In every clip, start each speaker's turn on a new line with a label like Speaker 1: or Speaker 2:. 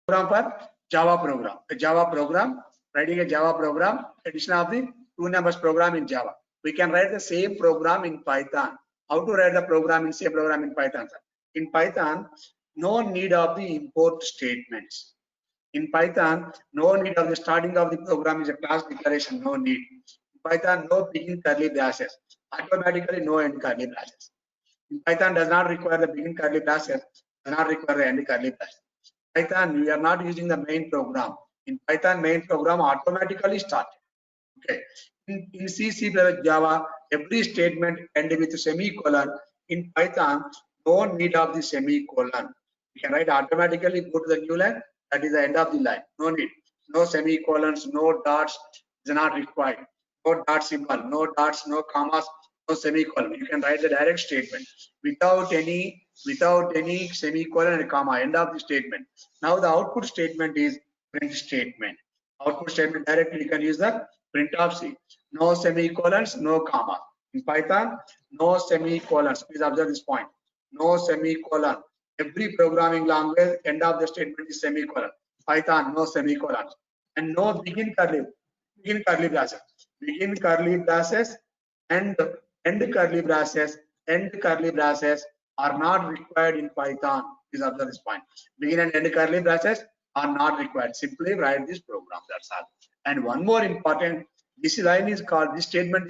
Speaker 1: program for Java program. A Java program, writing a Java program, addition of the two numbers program in Java. We can write the same program in Python. How to write the program in same program in Python? In Python, no need of the import statements. In Python, no need of the starting of the program is a class declaration, no need. In Python, no begin curly braces. Automatically no end curly braces. In Python does not require the begin curly braces, does not require the end curly braces. Python, we are not using the main program. In Python, main program automatically started. Okay. In C, Java, every statement end with semicolon. In Python, no need of the semicolon. You can write automatically, go to the new line. That is the end of the line. No need. No semicolons, no dots is not required. No dot symbol, no dots, no commas, no semicolon. You can write the direct statement without any semicolon and comma. End of the statement. Now the output statement is print statement. Output statement directly you can use the print of C. No semicolons, no comma. In Python, no semicolons. Please observe this point. No semicolon. Every programming language, end of the statement is semicolon. Python, no semicolons. And no begin curly braces. Begin curly braces and end curly braces. End curly braces are not required in Python. Please observe this point. Begin and end curly braces are not required. Simply write this program. That's all. And one more important, this statement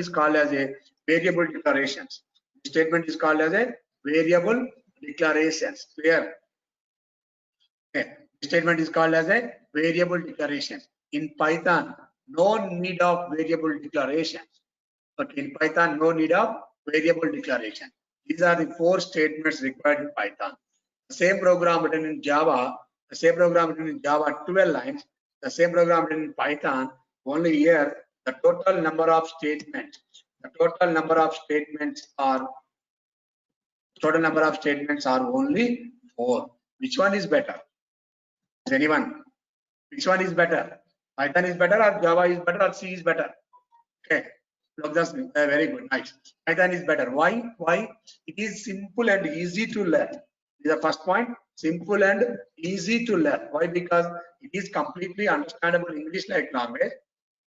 Speaker 1: is called as a variable declarations. This statement is called as a variable declarations. Clear? Okay. This statement is called as a variable declaration. In Python, no need of variable declaration. Okay. In Python, no need of variable declaration. These are the 4 statements required in Python. The same program written in Java, 12 lines. The same program written in Python, only here the total number of statements are only 4. Which one is better? Is anyone? Which one is better? Python is better, or Java is better, or C is better? Okay, look, that's very good, nice. Python is better. Why? It is simple and easy to learn. This is the first point. Simple and easy to learn. Why? Because it is completely understandable English-like language.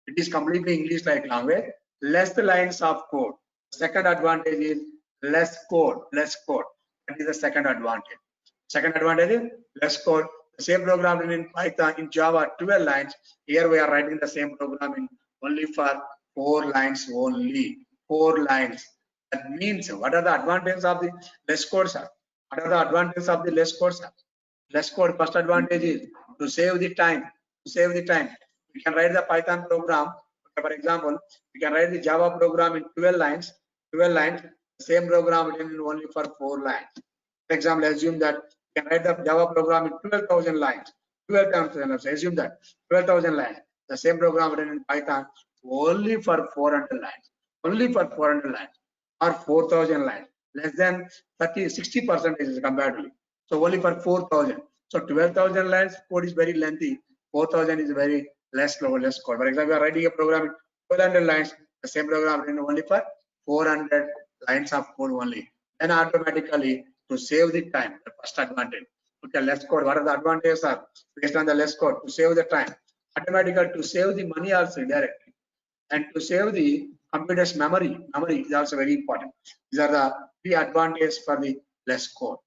Speaker 1: It is completely English-like language. Less lines of code. Second advantage is less code. That is the second advantage. Second advantage is less code. The same program in Python, in Java, 12 lines. Here we are writing the same program in only for 4 lines only. 4 lines. That means, what are the advantages of the less code, sir? What are the advantages of the less code, sir? Less code, first advantage is to save the time. We can write the Python program. For example, we can write the Java program in 12 lines. The same program written only for 4 lines. For example, assume that we can write the Java program in 12,000 lines. 12,000 lines. Assume that 12,000 lines. The same program written in Python only for 400 lines. Only for 400 lines or 4,000 lines. Less than 60% is comparatively. So only for 4,000. So 12,000 lines code is very lengthy. 4,000 is very less code. For example, we are writing a program in 1,200 lines. The same program written only for 400 lines of code only. Then automatically to save the time, the first advantage. Okay, less code. What are the advantages are based on the less code? To save the time. Automatically to save the money also directly. And to save the computer's memory is also very important. These are the 3 advantages for the less code.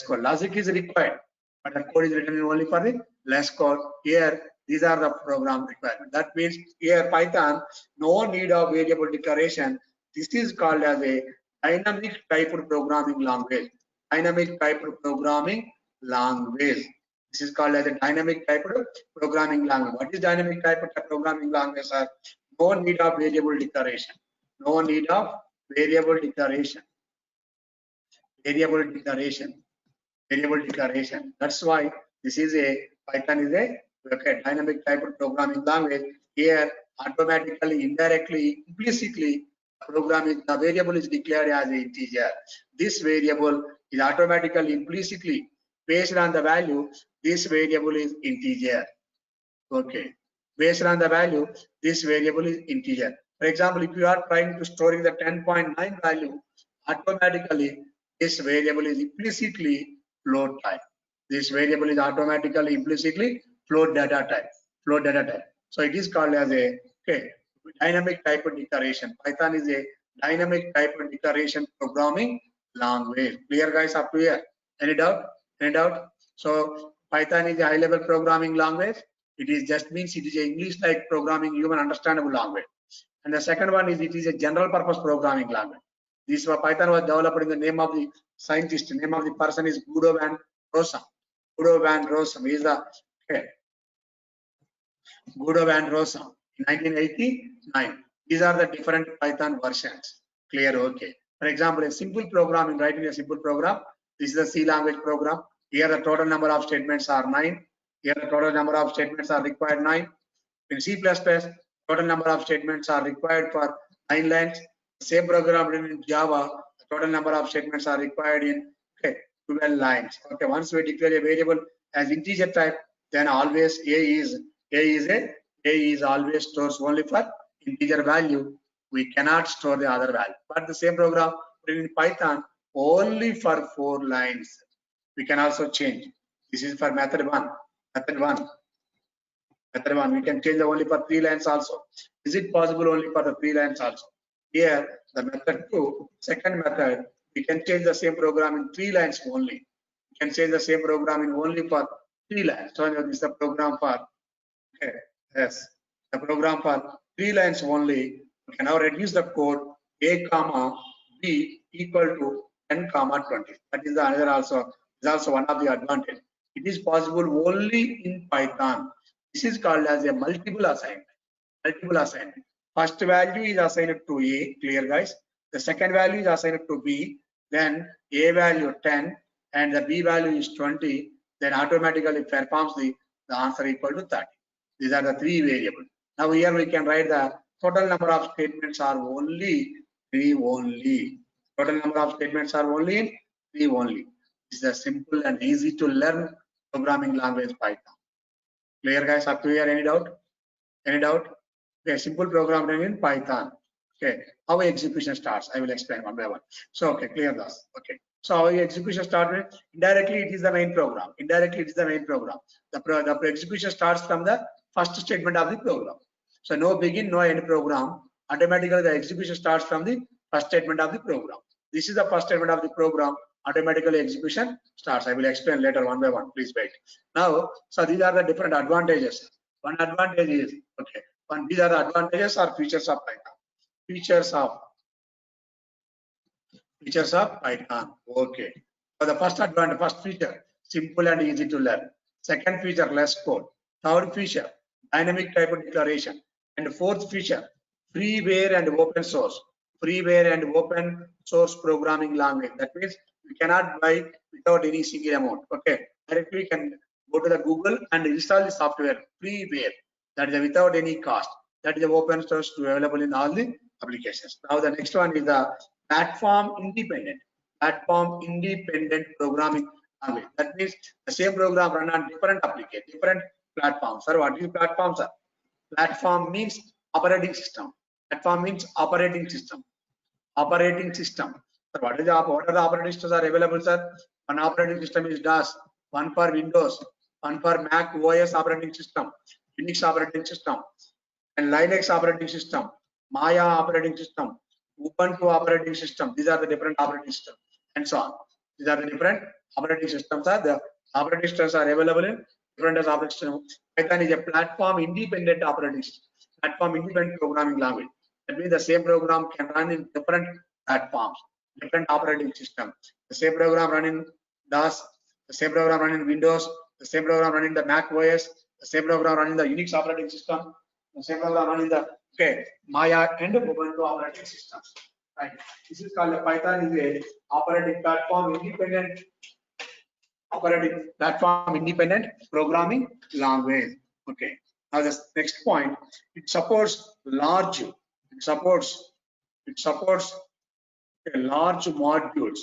Speaker 1: Logic is required, but the code is written only for the less code. Here, these are the program requirements. That means here Python, no need of variable declaration. This is called as a dynamic typed programming language. This is called as a dynamic typed programming language. What is dynamic typed programming language, sir? No need of variable declaration. Variable declaration. That's why this is a Python is a dynamic type of programming language. Here, automatically, indirectly, implicitly, the variable is declared as an integer. This variable is automatically, implicitly, based on the value. This variable is integer. Okay. Based on the value, this variable is integer. For example, if you are trying to storing the 10.9 value, automatically this variable is implicitly float type. This variable is automatically implicitly float data type. Float data type. So it is called as a dynamic type of declaration. Python is a dynamic type of declaration programming language. Clear, guys, up to here? Any doubt? Any doubt? So Python is a high-level programming language. It is just means it is a English-like programming, human understandable language. And the second one is it is a general-purpose programming language. This Python was developed in the name of the scientist. The name of the person is Guido van Rossum. Guido van Rossum is the Guido van Rossum in 1989. These are the different Python versions. Clear? Okay. For example, a simple program, in writing a simple program, this is the C language program. Here the total number of statements are 9. Here the total number of statements are required 9. In C++, total number of statements are required for 9 lines. Same program written in Java, the total number of statements are required in 12 lines. Okay, once we declare a variable as integer type, then always A is always stores only for integer value. We cannot store the other value. But the same program written in Python only for 4 lines. We can also change. This is for method 1. Method 1. Method 1. We can change only for 3 lines also. Is it possible only for the 3 lines also? Here, the method 2, second method, we can change the same program in 3 lines only. We can change the same program in only for 3 lines. So this is the program for the program for 3 lines only. We can now reduce the code A comma B equal to 10 comma 20. That is the another also is also one of the advantage. It is possible only in Python. This is called as a multiple assignment. Multiple assignment. First value is assigned to A, clear, guys. The second value is assigned to B. Then A value 10 and the B value is 20. Then automatically performs the answer equal to 30. These are the 3 variables. Now here we can write the total number of statements are only 3 only. Total number of statements are only 3 only. This is a simple and easy to learn programming language Python. Clear, guys, up to here? Any doubt? Any doubt? Okay, simple programming in Python. Okay, how execution starts, I will explain one by one. So, okay, clear this. Okay, so how execution starts? Indirectly, it is the main program. Indirectly, it is the main program. The execution starts from the first statement of the program. So, no begin, no end program. Automatically, the execution starts from the first statement of the program. This is the first statement of the program. Automatically, execution starts. I will explain later one by one. Please wait. Now, so these are the different advantages. One advantage is okay. These are the advantages or features of Python. Features of Python. Okay. So the first advantage, first feature, simple and easy to learn. Second feature, less code. Third feature, dynamic type of declaration. And fourth feature, freeware and open source. Freeware and open source programming language. That means we cannot buy without any single amount. Okay. Directly we can go to the Google and install the software freeware. That is without any cost. That is open source available in all the applications. Now the next one is the platform independent programming language. That means the same program run on different applications, different platforms. Sir, what is platform, sir? Platform means operating system. Platform means operating system. Operating system. Sir, what are the operating systems are available, sir? One operating system is DOS, one for Windows, one for Mac OS operating system, Unix operating system, and Linux operating system, Maya operating system, Ubuntu operating system. These are the different operating systems, and so on. These are the different operating systems. The operating systems are available in different operating systems. Python is a platform independent operating system, platform independent programming language. That means the same program can run in different platforms, different operating systems. The same program run in DOS, the same program run in Windows, the same program run in the Mac OS, the same program run in the Unix operating system, the same program run in the Maya and Ubuntu operating systems. Right. This is called the Python is a operating platform independent programming language. Okay. Now the next point, it supports large modules,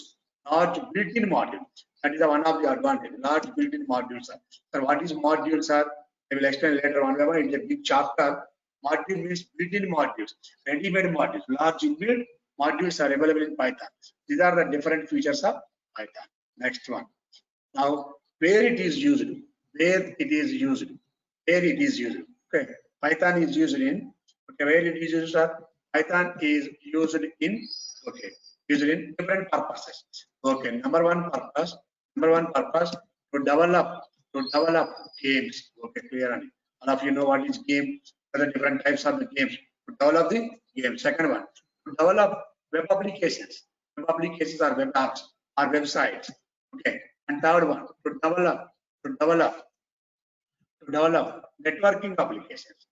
Speaker 1: large built-in modules. That is one of the advantage. Large built-in modules. So what is modules are? I will explain later on. It's a big chapter. Module means built-in modules, ready-made modules. Large inbuilt modules are available in Python. These are the different features of Python. Next one. Now where it is used, where it is used, where it is used. Okay, Python is used in, okay, where it is used, sir? Python is used in, okay, used in different purposes. Okay, number one purpose to develop games. Okay, clear on it. All of you know what is game, the different types of the games. To develop the game. Second one, to develop web applications. Web applications are web apps or websites. Okay, and third one, to develop networking applications.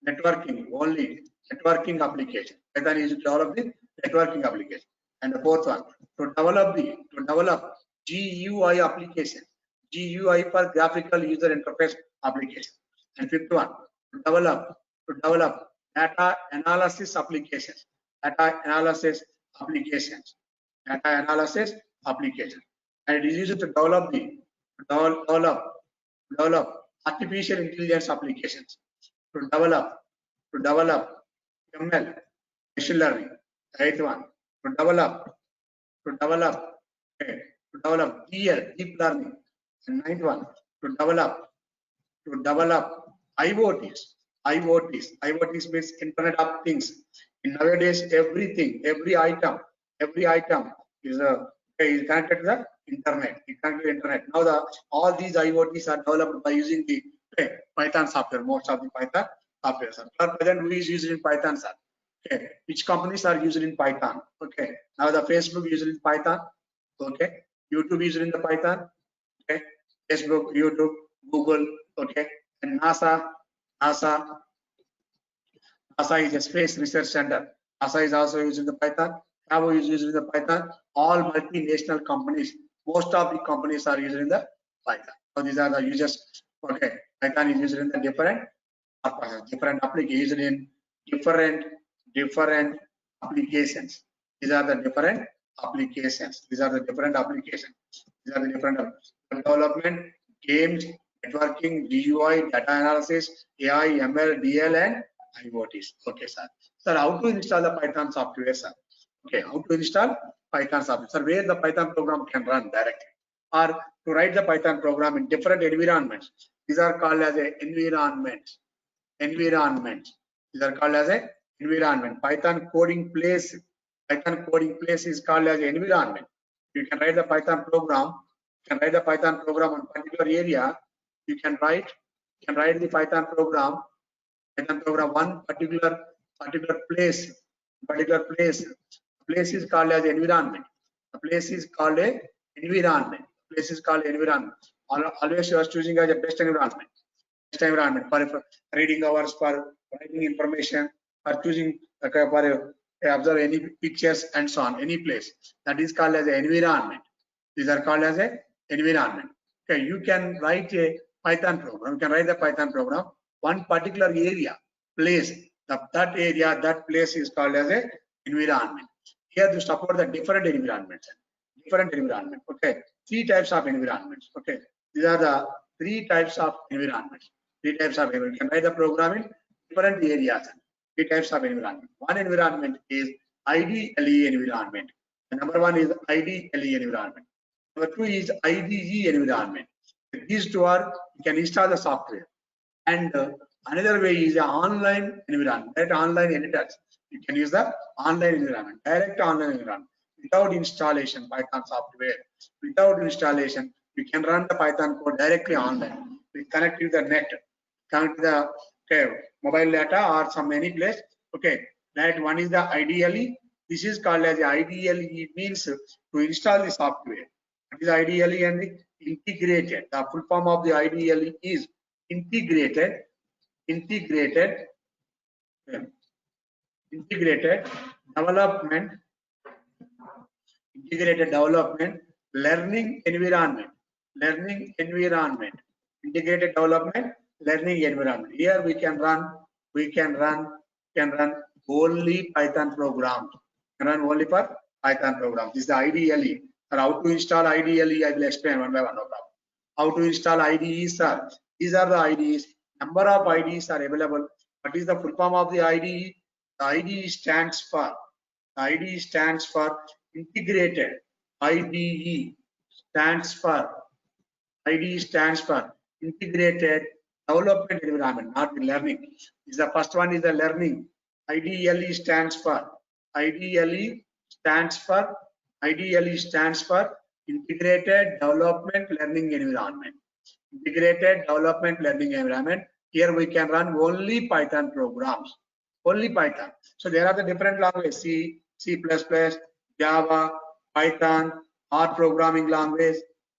Speaker 1: Networking only, networking application. Python is to develop the networking application. And the fourth one, to develop GUI application. GUI for graphical user interface application. And fifth one, to develop data analysis applications. Data analysis applications. And it is used to develop artificial intelligence applications, to develop ML, machine learning. Right one, to develop deep learning. And ninth one, to develop IoTs. IoTs means Internet of Things. In nowadays, everything, every item is connected to the internet. Now all these IoTs are developed by using the Python software. Most of the Python software. For present, who is used in Python, sir? Okay, which companies are used in Python? Okay, now the Facebook is used in Python. Okay, YouTube is used in the Python. Okay, Facebook, YouTube, Google. Okay, and NASA is a space research center. NASA is also using the Python. Yahoo is using the Python. All multinational companies, most of the companies are using the Python. So these are the users. Okay, Python is used in the different applications, in different applications. These are the different applications. These are the different development, games, networking, GUI, data analysis, AI, ML, DL, and IoTs. Okay, sir. Sir, how to install the Python software, sir? Okay, how to install Python software? Sir, where the Python program can run directly, or to write the Python program in different environments. These are called as a environments. These are called as a environment. Python coding place is called as an environment. You can write the Python program. On particular area. You can write the Python program. One particular place. Place is called as environment. The place is called a environment. Always you are choosing as a best environment. For reading hours, for writing information, for choosing for observe any pictures and so on, any place. That is called as an environment. These are called as an environment. Okay, you can write a Python program. You can write the Python program. One particular area, place, that place is called as a environment. Here to support the different environments. Okay, three types of environments. Okay, these are the three types of environments. You can write the program in different areas. Three types of environment. One environment is IDLE environment. The number one is IDLE environment. Number two is IDE environment. These two are, you can install the software. And another way is the online environment. That online editors. You can use the online environment, direct online environment. Without installation, Python software. Without installation, you can run the Python code directly online. We connect to the net, connect to the mobile data or some any place. Okay, that one is the IDLE. This is called as the IDLE. It means to install the software. It is IDLE and the integrated. The full form of the IDLE is integrated development learning environment. Integrated development learning environment. Here we can run only Python programs. Only for Python programs. This is the IDLE. And how to install IDLE, I will explain one by one. No problem. How to install IDEs, sir? These are the IDEs. Number of IDEs are available. What is the full form of the IDE? The IDE stands for integrated IDE. stands for IDE stands for integrated development environment, not the learning. Is the first one is the learning. IDLE stands for IDLE stands for IDLE stands for integrated development learning environment. Integrated development learning environment. Here we can run only Python programs. Only Python. So there are the different languages: C, C++, Java, Python, R programming language,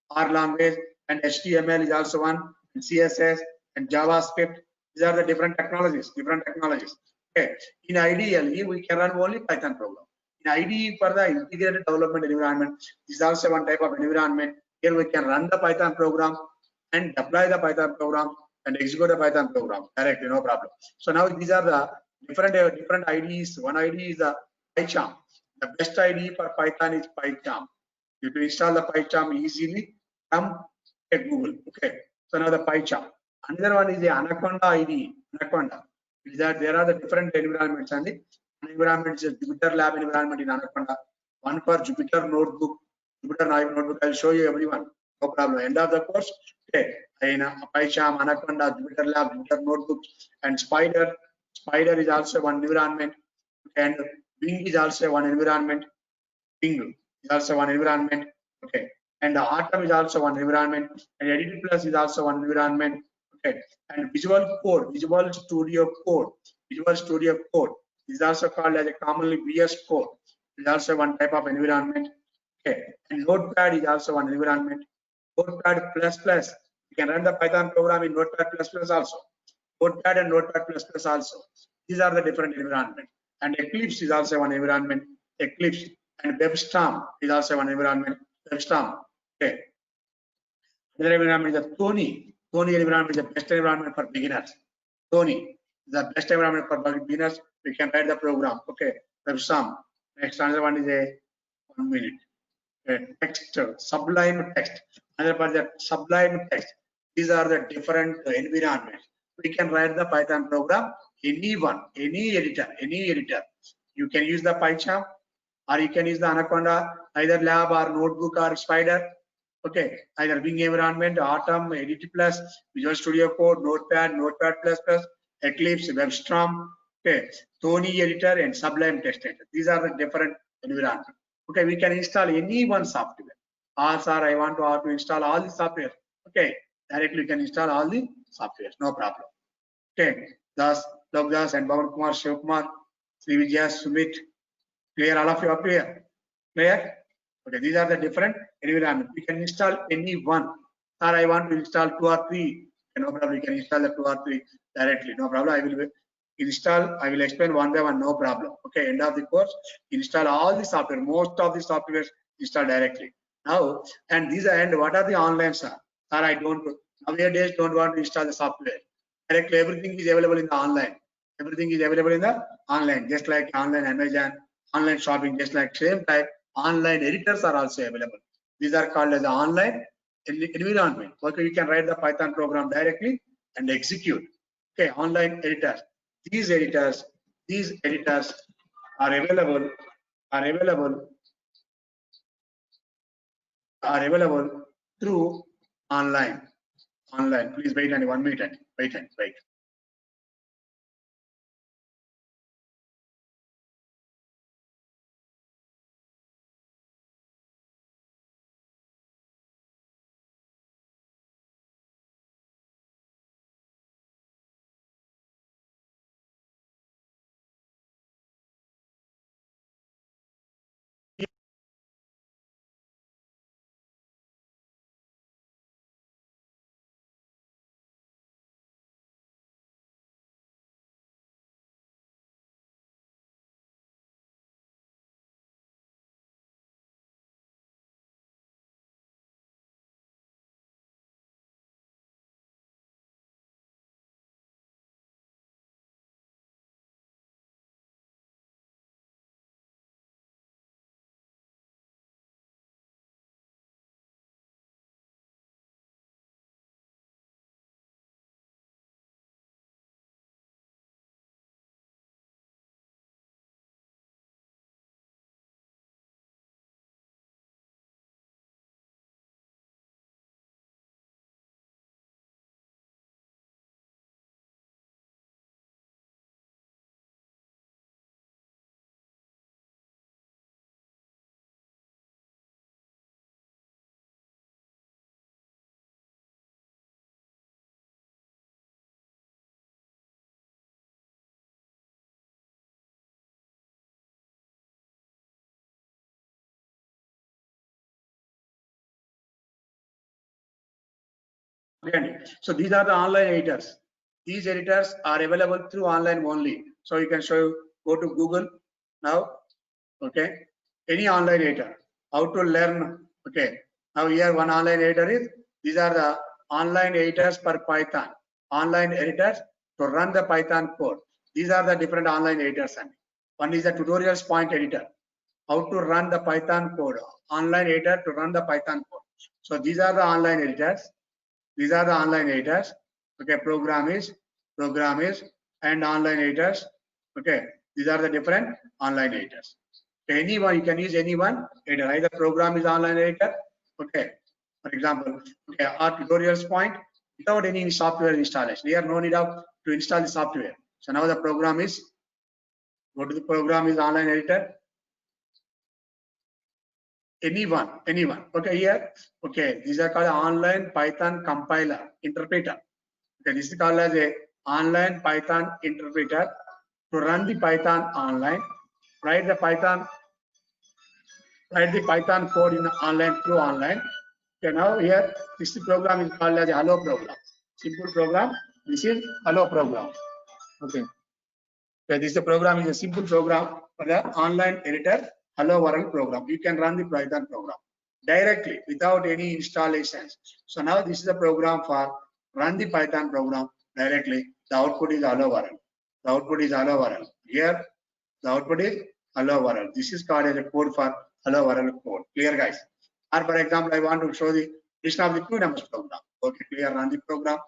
Speaker 1: R language, and HTML is also one, and CSS and JavaScript. These are the different technologies. Different technologies. Okay. In IDLE, we can run only Python program. In IDE for the integrated development environment, this is also one type of environment. Here we can run the Python program and deploy the Python program and execute the Python program directly, no problem. So now these are the different IDEs. One IDE is the PyCharm. The best IDE for Python is PyCharm. You can install the PyCharm easily from Google. Okay. So now the PyCharm. Another one is the Anaconda IDE. Anaconda. Is that there are the different environments, and the environment is a Jupyter Lab environment in Anaconda. One for Jupyter Notebook, Jupyter Notebook. I'll show you everyone. No problem. End of the course. Okay. In PyCharm, Anaconda, Jupyter Lab, Jupyter Notebook, and Spider. Spider is also one environment, and Bing is also one environment. Bing is also one environment. Okay. And the Atom is also one environment, and Edit Plus is also one environment. Okay. And Visual Code, Visual Studio Code, Visual Studio Code is also called as a commonly VS Code. Is also one type of environment. Okay. And Notepad is also one environment. Notepad plus plus. You can run the Python program in Notepad plus plus also. Notepad and Notepad plus plus also. These are the different environments. And Eclipse is also one environment. Eclipse and WebStorm is also one environment. WebStorm. Okay. Another environment is the Tony. Tony environment is the best environment for beginners. Tony is the best environment for beginners. We can write the program. Okay. WebStorm. Next, another one is a 1 minute. Text, Sublime Text. Another part that Sublime Text. These are the different environments. We can write the Python program. Anyone, any editor. You can use the PyCharm, or you can use the Anaconda, either Lab or Notebook or Spider. Okay, either Bing environment, Atom, Edit Plus, Visual Studio Code, Notepad, Notepad plus plus, Eclipse, WebStorm, okay, Tony editor and Sublime Text editor. These are the different environments. Okay, we can install any one software. Sir, I want to install all the software. Okay, directly you can install all the software, no problem. Okay, Das, Logdas and Bhavan Kumar, Shiv Kumar, Sri Vijaya, Sumit, clear, all of you up here? Clear? Okay, these are the different environments. We can install any one. Sir, I want to install 2 or 3. No problem, you can install the 2 or 3 directly, no problem. I will install, I will explain one by one, no problem. Okay, end of the course, install all the software, most of the software install directly. Now, and these are, and what are the online, sir? Sir, I don't, nowadays don't want to install the software. Directly, everything is available in the online. Everything is available in the online, just like online Amazon, online shopping, just like same type, online editors are also available. These are called as the online environment. Okay, you can write the Python program directly and execute. Okay, online editors. These editors are available through online. Please wait and 1 minute. Wait. Okay. So these are the online editors. These editors are available through online only. So you can go to Google now. Okay. Any online editor. How to learn. Okay. Now here one online editor is. These are the online editors for Python. Online editors to run the Python code. These are the different online editors. One is the tutorials point editor. How to run the Python code. Online editor to run the Python code. So these are the online editors. These are the online editors. Okay, program is, and online editors. Okay, these are the different online editors. Okay, anyone, you can use anyone editor. Either program is online editor. Okay, for example, okay, our tutorials point without any software installation. Here, no need of to install the software. So now the program is, go to the program is online editor. Anyone. Okay, here, okay, these are called online Python compiler interpreter. Okay, this is called as a online Python interpreter to run the Python online, write the Python code in online through online. Okay, now here this program is called as a hello program. Simple program. This is hello program. Okay. Okay, this program is a simple program for the online editor hello world program. You can run the Python program directly without any installations. So now this is a program for run the Python program directly. The output is hello world. The output is hello world. Here the output is hello world. This is called as a code for hello world code. Clear, guys? Or for example, I want to show the list of the two numbers program. Okay, clear. Run the program.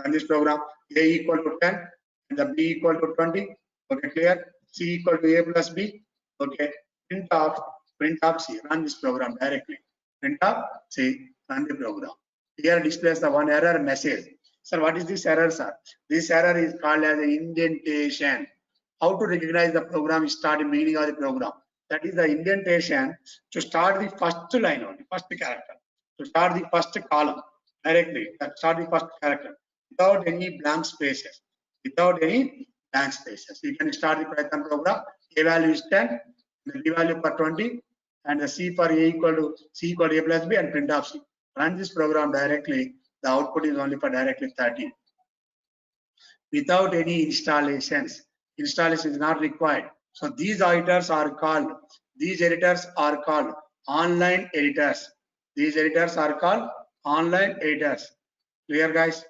Speaker 1: Run this program. A equal to 10 and the B equal to 20. Okay, clear. C equal to A plus B. Okay, print of C. Run this program directly. Print of C. Run the program. Here displays the one error message. Sir, what is this error, sir? This error is called as an indentation. How to recognize the program start in beginning of the program? That is the indentation to start the first line only, first character. To start the first column directly. Start the first character without any blank spaces. Without any blank spaces. You can start the Python program. A value is 10, the B value for 20, and the C for A equal to A plus B and print of C. Run this program directly. The output is only for directly 30. Without any installations. Installation is not required. So these editors are called online editors. These editors are called online editors. Clear, guys?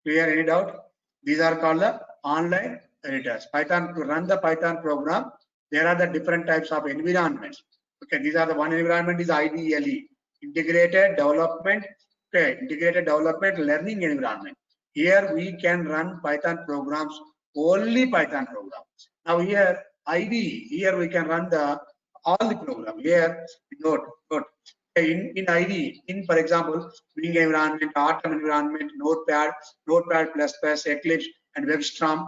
Speaker 1: Clear? Any doubt? These are called the online editors. Python, to run the Python program, there are the different types of environments. Okay, these are the one environment is IDLE, integrated development. Okay, integrated development learning environment. Here we can run Python programs, only Python programs. Now here IDE, here we can run all the program. Here note. In IDE, in for example, Bing environment, Atom environment, Notepad, Eclipse, and WebStorm,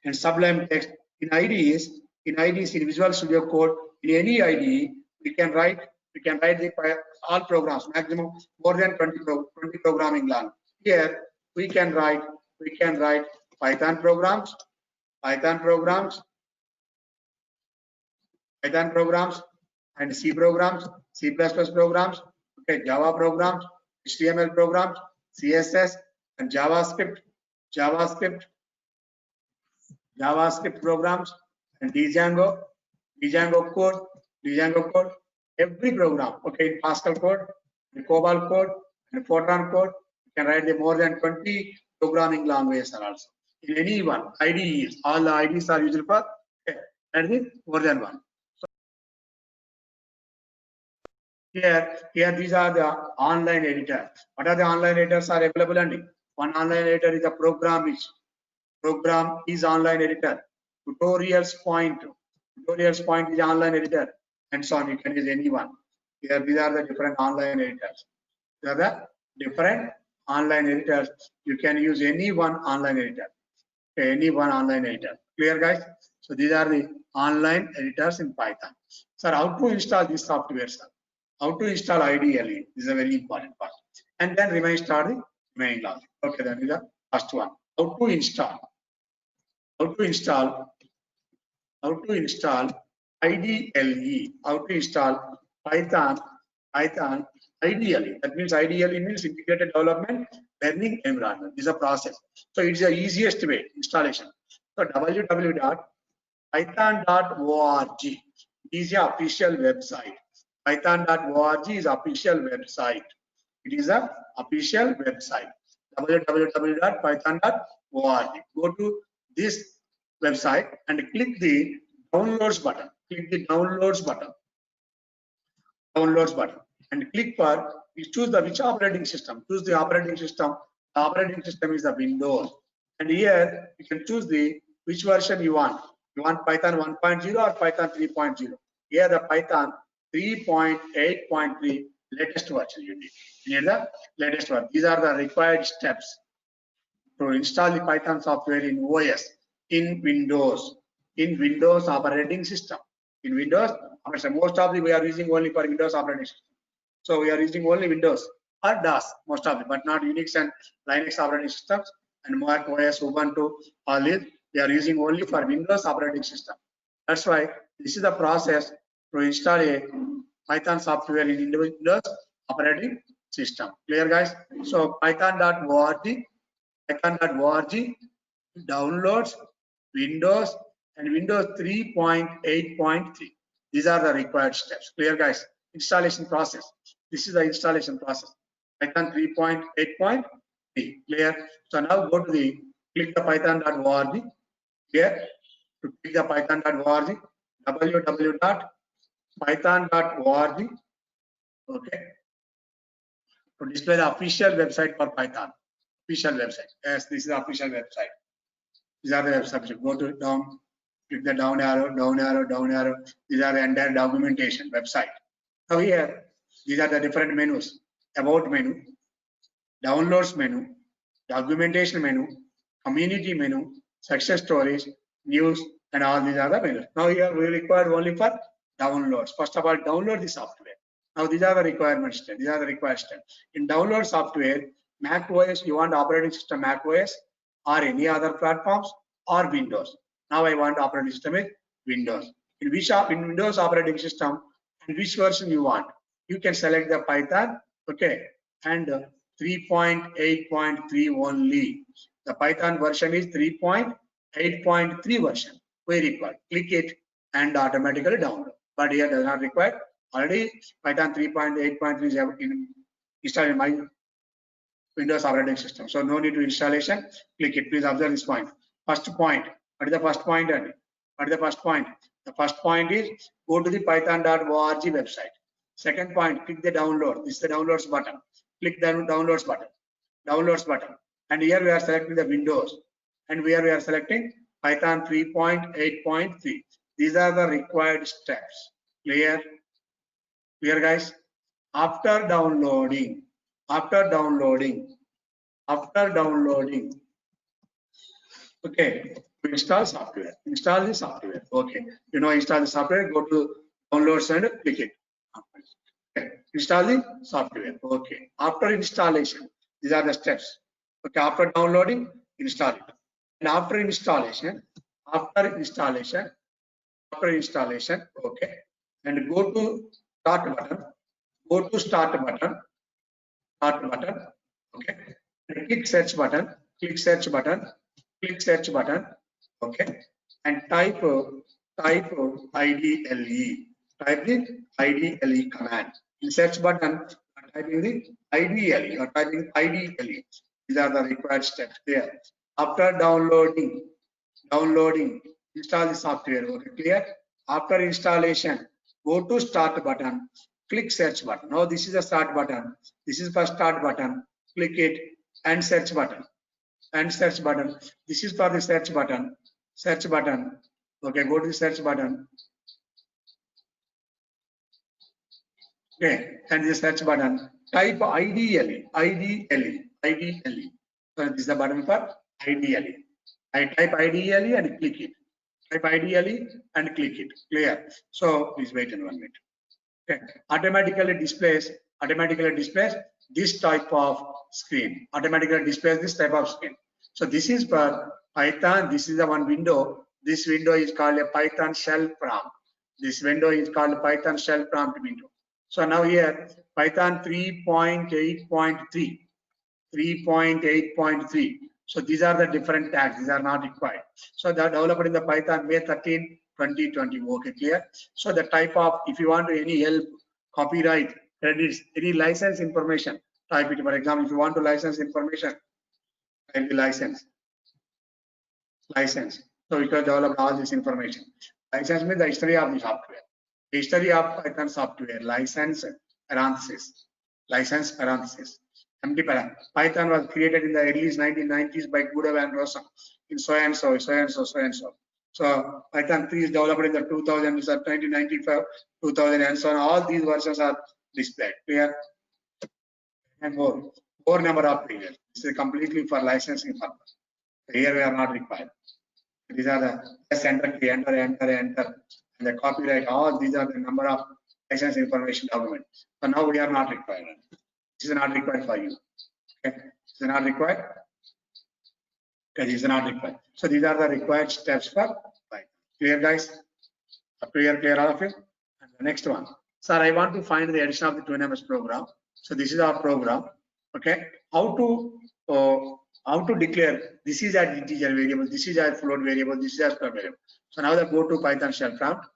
Speaker 1: and Sublime Text. In IDEs, in Visual Studio Code, in any IDE, we can write all programs, maximum more than 20 programming language. Here we can write Python programs, and C programs, C++ programs, okay, Java programs, HTML programs, CSS, and JavaScript programs, and Django code, every program, okay, in Pascal code, in COBOL code, and Fortran code, you can write the more than 20 programming languages are also. In any one, IDEs, all the IDEs are used for, okay, and more than one. Here these are the online editors. What are the online editors are available? And one online editor is a program is online editor. Tutorials point is online editor, and so on. You can use anyone. Here these are the different online editors. These are the different online editors. You can use any one online editor. Okay, any one online editor. Clear, guys? So these are the online editors in Python. Sir, how to install this software, sir? How to install IDLE? This is a very important part. And then start the remaining logic. Okay, that is the first one. How to install IDLE? How to install Python Ideally, that means ideally means integrated development learning environment. This is a process. So it's the easiest way installation. So www.python.org is the official website. Python.org is official website. It is a official website. www.python.org. Go to this website and click the downloads button. Click the downloads button. Downloads button and click for, you choose the which operating system. Choose the operating system. The operating system is the Windows, and here you can choose the which version you want. You want Python 1.0 or Python 3.0. Here the Python 3.8.3 latest version you need. You need the latest one. These are the required steps to install the Python software in OS, in Windows operating system. In Windows, most of the we are using only for Windows operating system. So we are using only Windows or DOS, most of it, but not Unix and Linux operating systems and Mac OS, Ubuntu, all these we are using only for Windows operating system. That's why this is the process to install a Python software in Windows operating system. Clear, guys? So python.org downloads Windows and Windows 3.8.3. These are the required steps. Clear, guys? Installation process. This is the installation process. Python 3.8.3. Clear? So now go to the click the python.org. Here to click the python.org, www.python.org. Okay. To display the official website for Python. Official website. Yes, this is the official website. These are the websites. Go to down, click the down arrow, down arrow, down arrow. These are the entire documentation website. Now here, these are the different menus. About menu, downloads menu, documentation menu, community menu, success stories, news, and all these are the menus. Now here we require only for downloads. First of all, download the software. Now these are the requirements. These are the required steps. In download software, Mac OS, you want operating system Mac OS or any other platforms or Windows. Now I want operating system is Windows. In Windows operating system, and which version you want, you can select the Python, okay, and 3.8.3 only. The Python version is 3.8.3 version. We require. Click it and automatically download. But here does not require. Already Python 3.8.3 is installed in my Windows operating system. So no need to installation. Click it. Please observe this point. First point. What is the first point? And what is the first point? The first point is go to the python.org website. Second point, click the download. This is the downloads button. Click the downloads button. Downloads button. And here we are selecting the Windows. And here we are selecting Python 3.8.3. These are the required steps. Clear? Clear, guys? After downloading, okay, to install software. Install the software. Okay, you know, install the software. Go to downloads and click it. Okay, install the software. Okay, after installation, these are the steps. Okay, after downloading, install it. And after installation, okay, and go to start button. Go to start button. Okay, and click search button. Click search button. Okay, and type IDLE. Type the IDLE command. In search button, typing the IDLE or typing IDLE. These are the required steps there. After downloading, install the software. Okay, clear? After installation, go to start button. Click search button. Now this is the start button. This is for start button. Click it and search button. This is for the search button. Okay, go to the search button. Okay, and the search button. Type IDLE. So this is the button for IDLE. I type IDLE and click it. Clear? So please wait in 1 minute. Okay, automatically displays this type of screen. So this is for Python. This is the one window. This window is called a Python shell prompt. This window is called Python shell prompt window. So now here Python 3.8.3, 3.8.3. So these are the different tags. These are not required. So that developed in the Python May 13, 2020. Okay, clear. So the type of, if you want any help, copyright, credits, any license information, type it. For example, if you want to license information, type the license. So you can develop all this information. License means the history of the software. History of Python software. License parenthesis. License parenthesis. Empty parenthesis. Python was created in the early 1990s by Gustav and Rosen in so and so. So Python 3 is developed in the 2000, 1995, 2000 and so on. All these versions are displayed. Clear? And more number of pages. This is completely for licensing purpose. Here we are not required. These are the just enter, and the copyright. All these are the number of license information document. So now we are not required. This is not required for you. Okay, this is not required. Okay, this is not required. So these are the required steps for Python. Clear, guys? Up to here, clear all of you? And the next one, sir, I want to find the addition of the 2NMS program. So this is our program. Okay, how to declare this is an integer variable, this is a float variable, this is a square variable. So now go to Python shell prompt.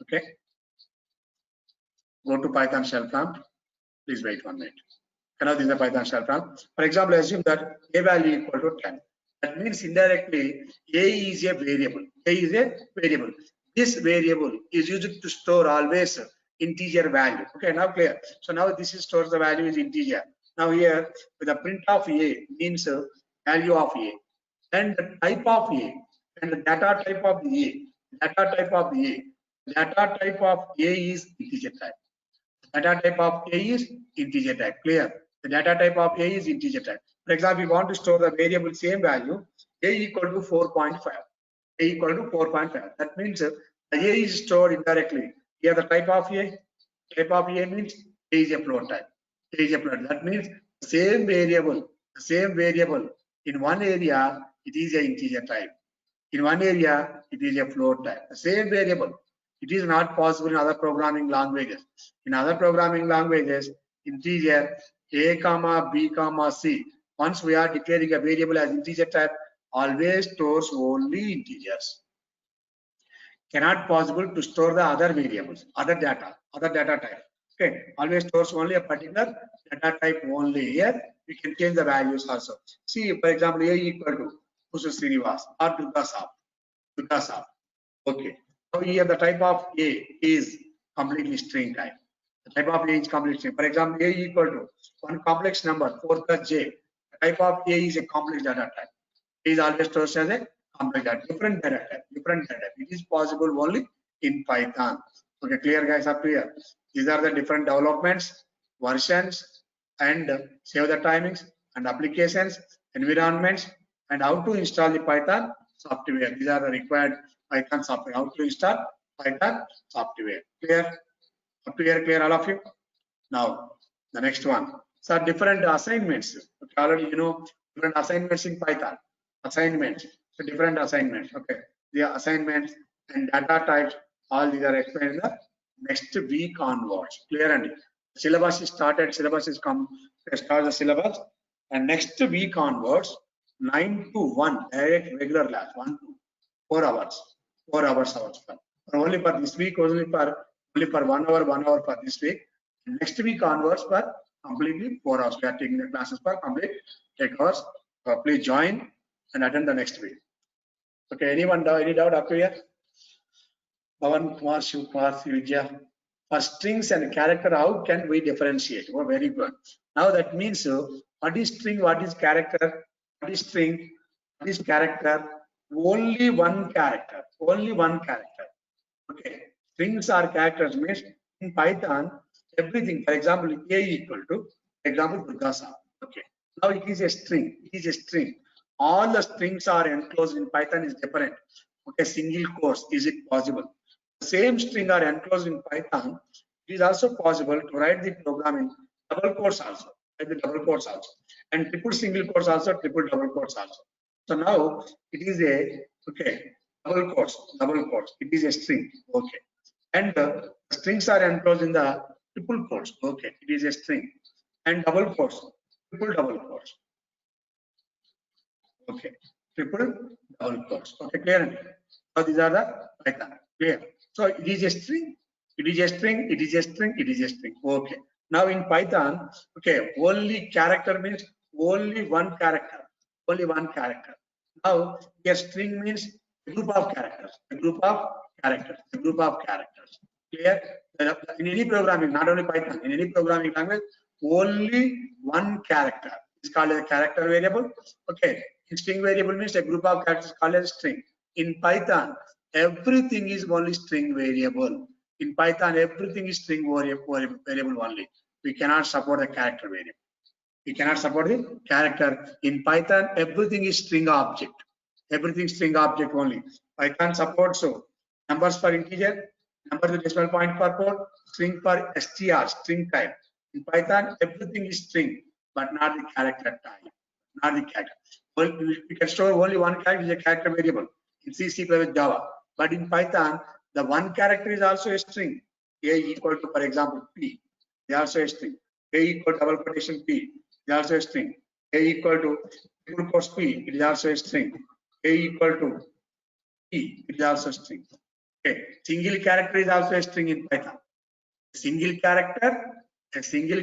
Speaker 1: Okay, go to Python shell prompt. Please wait 1 minute. And now this is the Python shell prompt. For example, assume that a value equal to 10. That means indirectly a is a variable. A is a variable. This variable is used to store always integer value. Okay, now clear. So now this is stores the value is integer. Now here with the print of a means value of a and the type of a and the data type of the a. Data type of the a. Data type of a is integer type. Data type of a is integer type. Clear? The data type of a is integer type. For example, we want to store the variable same value a equal to 4.5. A equal to 4.5. That means a is stored indirectly. Here the type of a. Type of a means a is a float type. A is a float. That means the same variable in one area it is an integer type. In one area it is a float type. The same variable. It is not possible in other programming languages. In other programming languages, integer a comma b comma c. Once we are declaring a variable as integer type, always stores only integers. Cannot possible to store the other variables, other data type. Okay, always stores only a particular data type only. Here we can change the values also. See, for example, a equal to Kusu Srinivas or Durgasap. Okay. So here the type of a is completely string type. The type of a is completely string. For example, a equal to one complex number 4 plus j. The type of a is a complex data type. A is always stored as a complex data, different data type. It is possible only in Python. Okay, clear, guys, up here. These are the different developments, versions, and save the timings and applications, environments, and how to install the Python software. These are the required Python software. How to install Python software. Clear? Up to here, clear all of you? Now, the next one. So different assignments. Okay, already you know different assignments in Python. Assignments. So different assignments. Okay. The assignments and data types, all these are explained in the next week onwards. Clear? And syllabus is started. Syllabus is come. Start the syllabus. And next week onwards, 9 to 1 direct regular class, 1 to 4 hours. 4 hours. Only for this week, only for 1 hour for this week. And next week onwards for completely 4 hours. We are taking the classes for complete 8 hours. Please join and attend the next week. Okay, anyone any doubt up to here? Pavan Kumar, Shivkumar, Vijaya. For strings and character, how can we differentiate? Oh, very good. Now that means what is string, what is character, what is string, what is character? Only one character. Only one character. Okay. Strings are characters means in Python, everything, for example, a equal to, example, Durgasap. Okay. Now it is a string. It is a string. All the strings are enclosed in Python is different. Okay, single quotes, is it possible? The same string are enclosed in Python. It is also possible to write the program in double quotes also. Write the double quotes also. And triple single quotes also, triple double quotes also. So now it is a, okay, double quotes. It is a string. Okay. And the strings are enclosed in the triple quotes. Okay, it is a string. And double quotes, triple double quotes. Okay, triple double quotes. Okay, clear? So these are the Python. Clear? So it is a string. It is a string. It is a string. It is a string. Okay. Now in Python, okay, only character means only one character. Only one character. Now a string means a group of characters. A group of characters. A group of characters. Clear? In any programming, not only Python, in any programming language, only one character is called as a character variable. Okay. In string variable means a group of characters called as string. In Python, everything is only string variable. In Python, everything is string variable only. We cannot support the character variable. We cannot support the character. In Python, everything is string object. Everything string object only. Python supports so numbers for integer, numbers with decimal point for port, string for str, string type. In Python, everything is string, but not the character type. Not the character. Well, we can store only one character, is a character variable. In C, C++, Java. But in Python, the one character is also a string. A equal to, for example, P is also a string. A equal to double quotation P is also a string. A equal to triple quotes P, it is also a string. A equal to P, it is also a string. Okay. Single character is also a string in Python. A single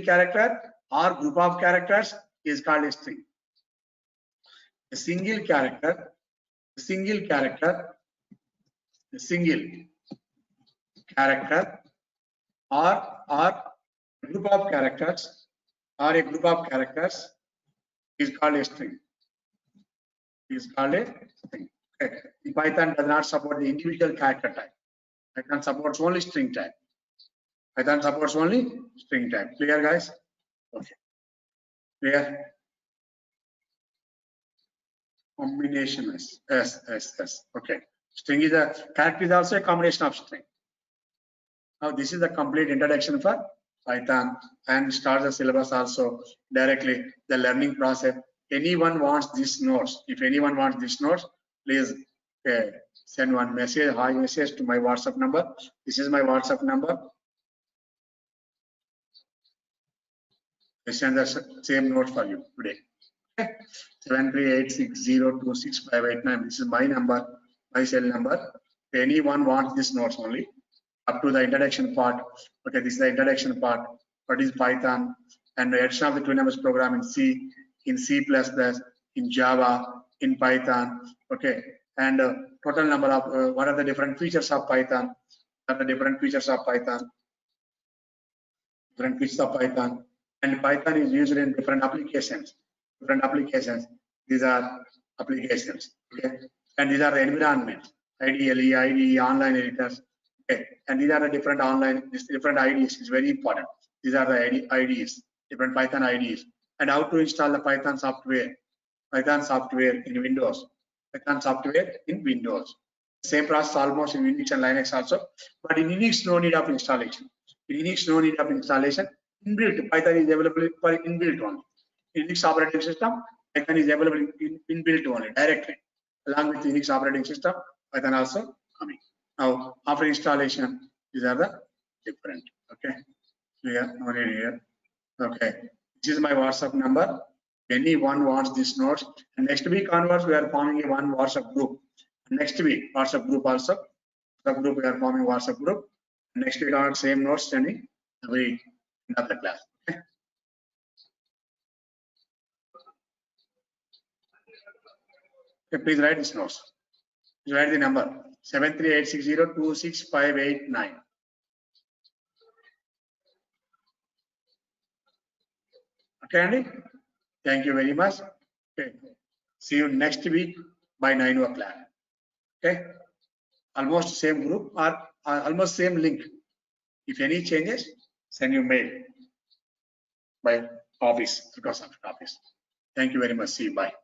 Speaker 1: character or group of characters is called a string. A single character or group of characters is called a string. Okay. Python does not support the individual character type. Python supports only string type. Clear, guys? Okay. Clear? Combination S. Okay. String is a character is also a combination of string. Now this is the complete introduction for Python and start the syllabus also directly the learning process. Anyone wants these notes? If anyone wants these notes, please send one message, hi message to my WhatsApp number. This is my WhatsApp number. I send the same note for you today. 7386026589. This is my number, my cell number. If anyone wants these notes only up to the introduction part. Okay, this is the introduction part. What is Python and the addition of the two numbers program in C, in C++, in Java, in Python. Okay, and total number of what are the different features of Python? What are the different features of Python? And Python is used in different applications. These are applications. Okay, and these are the environments. IDLE, IDE, online editors. Okay, and these are the different different IDEs. It's very important. These are the IDEs, different Python IDEs, and how to install the Python software. In Windows. Same process almost in Unix and Linux also, but in Unix no need of installation. Inbuilt Python is available for inbuilt only. Unix operating system, Python is available in inbuilt only directly. Along with Unix operating system, Python also coming. Now after installation, these are the different. Okay, here, no need here. Okay, this is my WhatsApp number. Anyone wants these notes, and next week onwards we are forming a one WhatsApp group. Next week WhatsApp group also. We are forming WhatsApp group. Next week on same notes sending every end of the class. Okay. Okay, please write this notes. Please write the number 7386026589. Okay, Andy. Thank you very much. Okay. See you next week by 9 o'clock. Okay. Almost same group or almost same link. If any changes, send you mail by office, because of office. Thank you very much. See you. Bye.